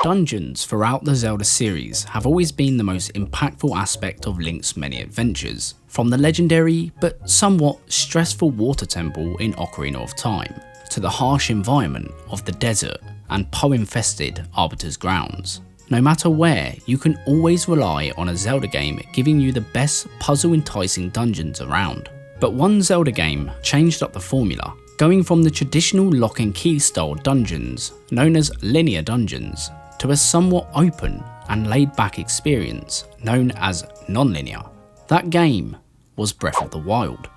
Dungeons throughout the Zelda series have always been the most impactful aspect of Link's many adventures, from the legendary but somewhat stressful water temple in Ocarina of Time, to the harsh environment of the desert and Poe-infested Arbiter's Grounds. No matter where, you can always rely on a Zelda game giving you the best puzzle-enticing dungeons around. But one Zelda game changed up the formula, going from the traditional lock and key style dungeons, known as linear dungeons, to a somewhat open and laid back experience known as non-linear. That game was Breath of the Wild.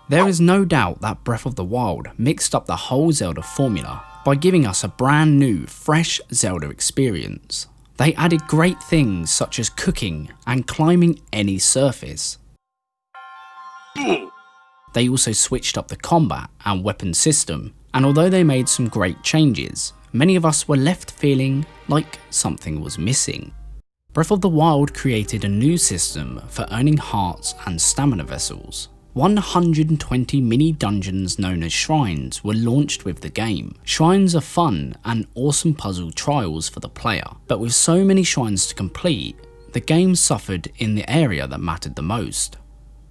There is no doubt that Breath of the Wild mixed up the whole Zelda formula by giving us a brand new, fresh Zelda experience. They added great things such as cooking and climbing any surface. They also switched up the combat and weapon system, and although they made some great changes, many of us were left feeling like something was missing. Breath of the Wild created a new system for earning hearts and stamina vessels. 120 mini dungeons known as shrines were launched with the game. Shrines are fun and awesome puzzle trials for the player, but with so many shrines to complete, the game suffered in the area that mattered the most: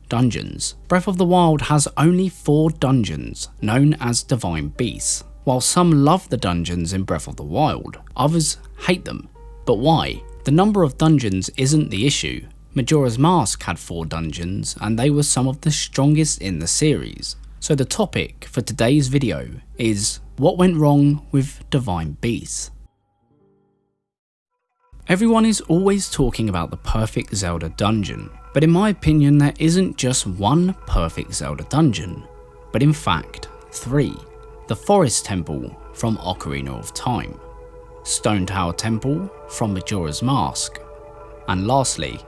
dungeons. Breath of the Wild has only 4 dungeons, known as Divine Beasts. While some love the dungeons in Breath of the Wild, others hate them. But why? The number of dungeons isn't the issue. Majora's Mask had 4 dungeons, and they were some of the strongest in the series. So the topic for today's video is what went wrong with Divine Beasts. Everyone is always talking about the perfect Zelda dungeon, but in my opinion there isn't just one perfect Zelda dungeon, but in fact 3. The Forest Temple from Ocarina of Time, Stone Tower Temple from Majora's Mask, and lastly,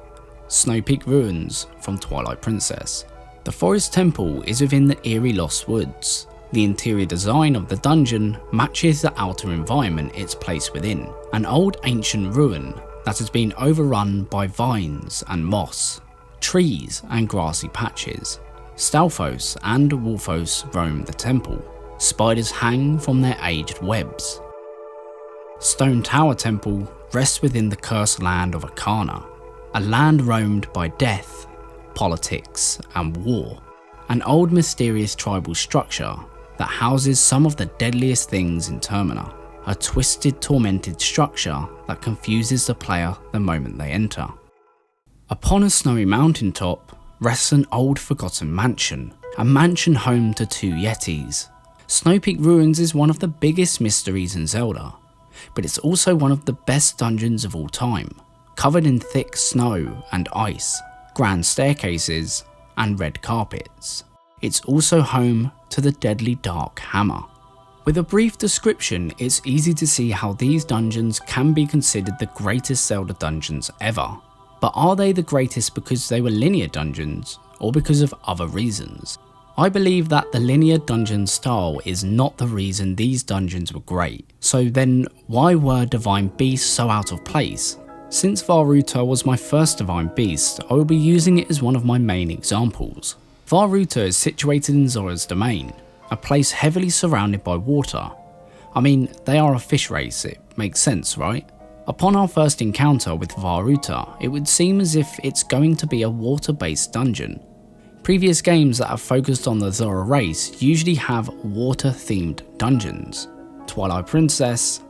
Snow Peak Ruins from Twilight Princess. The Forest Temple is within the eerie Lost Woods. The interior design of the dungeon matches the outer environment it's placed within, an old ancient ruin that has been overrun by vines and moss, trees and grassy patches. Stalfos and Wolfos roam the temple. Spiders hang from their aged webs. Stone Tower Temple rests within the cursed land of Akana, a land roamed by death, politics and war. An old mysterious tribal structure that houses some of the deadliest things in Termina. A twisted, tormented structure that confuses the player the moment they enter. Upon a snowy mountaintop rests an old forgotten mansion, a mansion home to 2 Yetis. Snow Peak Ruins is one of the biggest mysteries in Zelda, but it's also one of the best dungeons of all time, covered in thick snow and ice, grand staircases and red carpets. It's also home to the deadly Dark Hammer. With a brief description, it's easy to see how these dungeons can be considered the greatest Zelda dungeons ever. But are they the greatest because they were linear dungeons, or because of other reasons? I believe that the linear dungeon style is not the reason these dungeons were great. So then why were Divine Beasts so out of place? Since Vah Ruta was my first Divine Beast, I will be using it as one of my main examples. Vah Ruta is situated in Zora's Domain, a place heavily surrounded by water. I mean, they are a fish race, it makes sense, right? Upon our first encounter with Vah Ruta, it would seem as if it's going to be a water-based dungeon. Previous games that have focused on the Zora race usually have water-themed dungeons. Twilight Princess,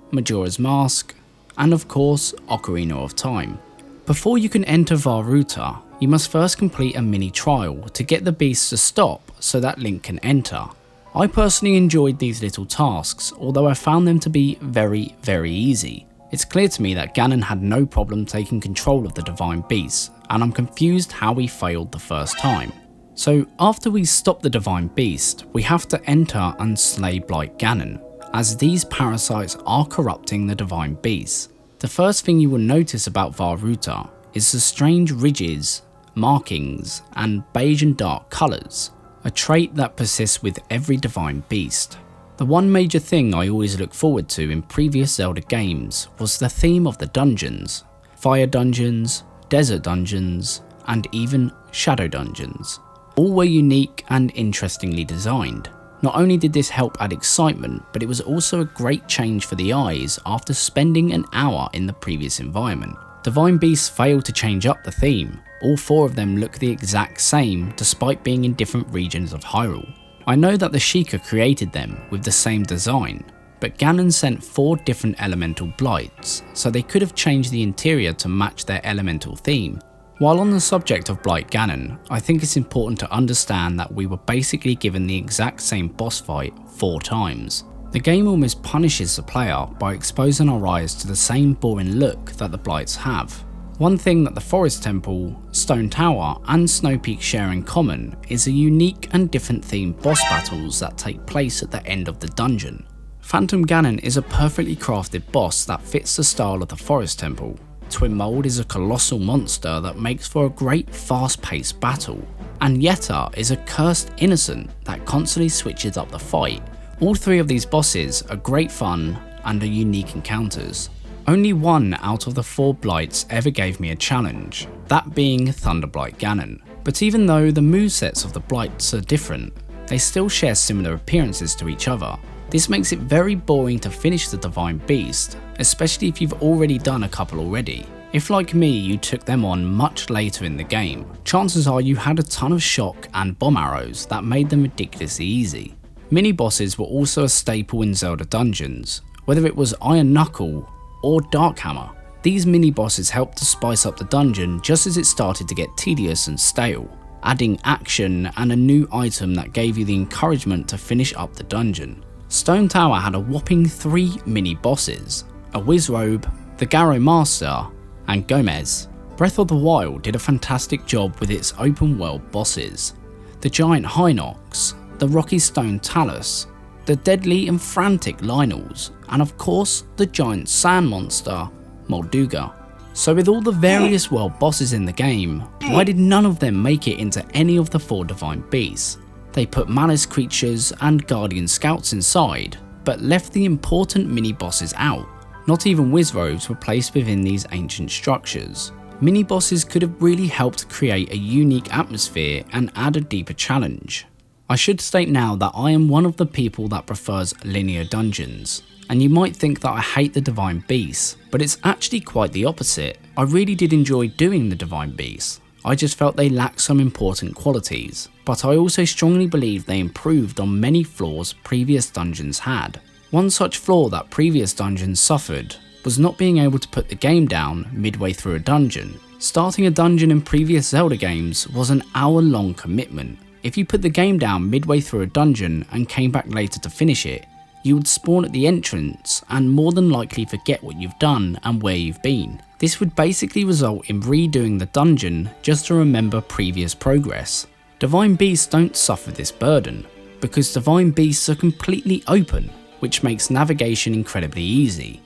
Majora's Mask, and of course Ocarina of Time. Before you can enter Vah Ruta, you must first complete a mini trial to get the beast to stop so that Link can enter. I personally enjoyed these little tasks, although I found them to be very easy. It's clear to me that Ganon had no problem taking control of the Divine Beast, and I'm confused how he failed the first time. So after we stop the Divine Beast, we have to enter and slay Blight Ganon, as these parasites are corrupting the Divine Beast. The first thing you will notice about Vah Ruta is the strange ridges, markings, and beige and dark colours, a trait that persists with every Divine Beast. The one major thing I always look forward to in previous Zelda games was the theme of the dungeons: fire dungeons, desert dungeons, and even shadow dungeons. All were unique and interestingly designed. Not only did this help add excitement, but it was also a great change for the eyes after spending an hour in the previous environment. Divine Beasts failed to change up the theme. All 4 of them look the exact same despite being in different regions of Hyrule. I know that the Sheikah created them with the same design, but Ganon sent 4 different elemental blights, so they could have changed the interior to match their elemental theme. While on the subject of Blight Ganon, I think it's important to understand that we were basically given the exact same boss fight 4 times. The game almost punishes the player by exposing our eyes to the same boring look that the blights have. One thing that the Forest Temple, Stone Tower and Snow Peak share in common is a unique and different themed boss battles that take place at the end of the dungeon. Phantom Ganon is a perfectly crafted boss that fits the style of the Forest Temple. Twin Mold is a colossal monster that makes for a great fast-paced battle, and Yetta is a cursed innocent that constantly switches up the fight. All 3 of these bosses are great fun and are unique encounters. Only 1 out of the 4 blights ever gave me a challenge, that being Thunderblight Ganon. But even though the movesets of the blights are different, they still share similar appearances to each other. This makes it very boring to finish the Divine Beast, especially if you've already done a couple already. If like me you took them on much later in the game, chances are you had a ton of shock and bomb arrows that made them ridiculously easy. Mini bosses were also a staple in Zelda dungeons, whether it was Iron Knuckle or Dark Hammer. These mini bosses helped to spice up the dungeon just as it started to get tedious and stale, adding action and a new item that gave you the encouragement to finish up the dungeon. Stone Tower had a whopping 3 mini bosses, a Wizrobe, the Garrow Master, and Gomez. Breath of the Wild did a fantastic job with its open world bosses, the giant Hinox, the rocky stone Talus, the deadly and frantic Lynels, and of course the giant sand monster Molduga. So with all the various world bosses in the game, why did none of them make it into any of the 4 Divine Beasts? They put Malice creatures and Guardian Scouts inside, but left the important mini bosses out. Not even Wizrobes were placed within these ancient structures. Mini bosses could have really helped create a unique atmosphere and add a deeper challenge. I should state now that I am one of the people that prefers linear dungeons, and you might think that I hate the Divine Beasts, but it's actually quite the opposite. I really did enjoy doing the Divine Beasts. I just felt they lacked some important qualities, but I also strongly believe they improved on many flaws previous dungeons had. One such flaw that previous dungeons suffered was not being able to put the game down midway through a dungeon. Starting a dungeon in previous Zelda games was an hour-long commitment. If you put the game down midway through a dungeon and came back later to finish it, you would spawn at the entrance and more than likely forget what you've done and where you've been. This would basically result in redoing the dungeon just to remember previous progress. Divine Beasts don't suffer this burden, because Divine Beasts are completely open, which makes navigation incredibly easy.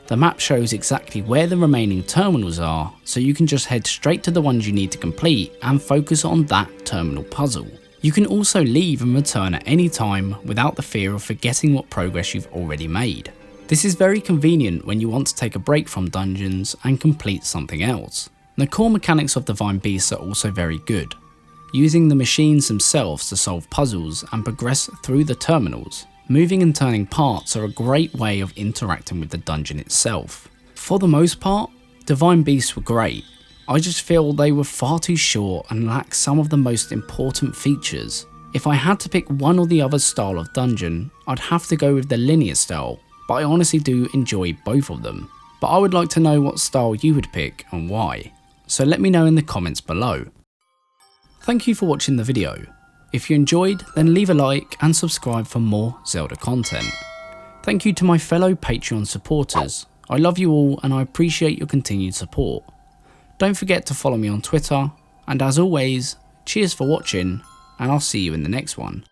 The map shows exactly where the remaining terminals are, so you can just head straight to the ones you need to complete and focus on that terminal puzzle. You can also leave and return at any time without the fear of forgetting what progress you've already made. This is very convenient when you want to take a break from dungeons and complete something else. The core mechanics of Divine Beasts are also very good, using the machines themselves to solve puzzles and progress through the terminals. Moving and turning parts are a great way of interacting with the dungeon itself. For the most part, Divine Beasts were great. I just feel they were far too short and lacked some of the most important features. If I had to pick one or the other style of dungeon, I'd have to go with the linear style, but I honestly do enjoy both of them. But I would like to know what style you would pick and why, so let me know in the comments below. Thank you for watching the video. If you enjoyed, then leave a like and subscribe for more Zelda content. Thank you to my fellow Patreon supporters. I love you all and I appreciate your continued support. Don't forget to follow me on Twitter, and as always, cheers for watching, and I'll see you in the next one.